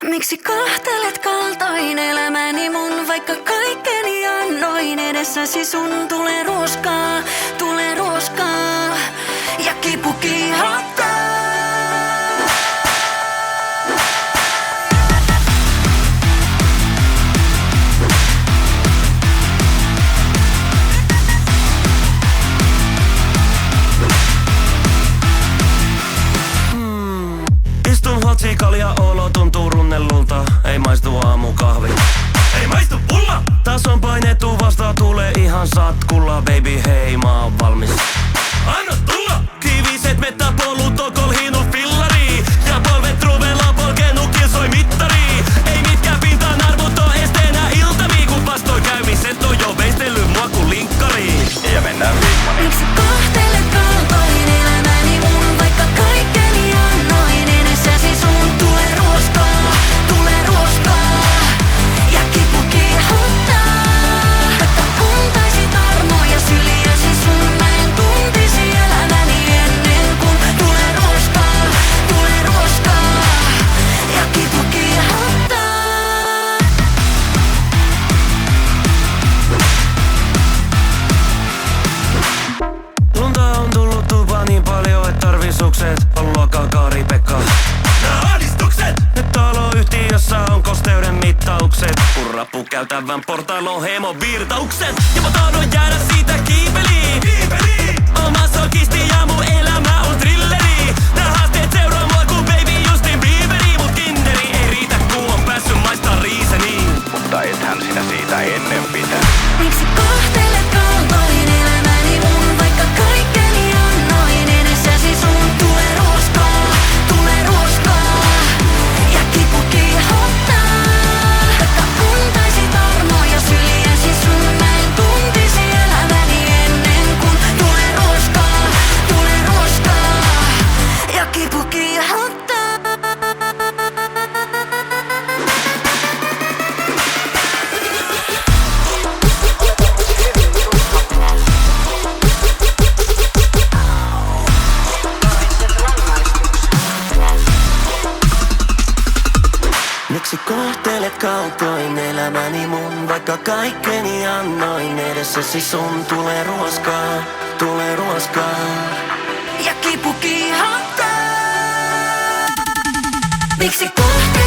Miksi kohtelet kaltoin elämäni mun, vaikka kaikkeni annoin edessäsi sun? Tulee ruoskaa ja kipu kiihottaa. Istun hotsikalla, olo tuntuu runnellulta. Ei maistu aamukahvi, ei maistu pulla. Taas on painettu vastaan, tulee ihan satkulla. Baby hei, mä oon valmis. Anna tulla! Kiviset mettäpolut on kolhinut fillariin. Ja polvet truvella polkenut kilsoi mittariin. Ei mitkään pintaan arvot oo esteenä iltamiin. Kun vastoin käymiset on jo veistellyt mua kun linkkariin. Ja mennään viikkoon. Miksi kohtelet kaltoin elämäni mun, vaikka kaikkeni annoin edessäsi sun? Tulee ruoskaa ja kipu kiihottaa. Vaikka antaisit armoja syliäsi sun, mä en tuntisi elämäni ennen kuin tulee ruoskaa ja kipu kiihottaa. Lunta on tullut tupaan niin paljon, et tarvii sukset. On luokkaa Kari-Pekka. Nää ahdistukset! Nyt taloyhtiössä on kosteuden mittaukset. Purrapu käytävän portailon heimovirtaukset. Ja mä tahdon jäädä siitä kiipeliin. Oon masokisti ja mun elämä on thrilleri. Nää haasteet seuraa mua kun baby Justin Bieberi. Mut Tinderi ei riitä kun on päässyt maistaa riiseniin. Mutta ethän sinä siitä ennen pitää. Miksi kohtelet kaltoin elämäni mun, vaikka kaikkeni annoin edessäsi sun? Tulee ruoskaa ja kipu kiihottaa. Vaikka antaisit armoja syliäsi sun, mä en tuntisi elämäni ennen kuin tulee ruoskaa ja kipu kiihottaa. Miksi kohtelet kaltoin elämäni mun, vaikka kaikkeni annoin edessäsi sun? Tulee ruoskaa Ja kipu kiihottaa. Miksi kohtelet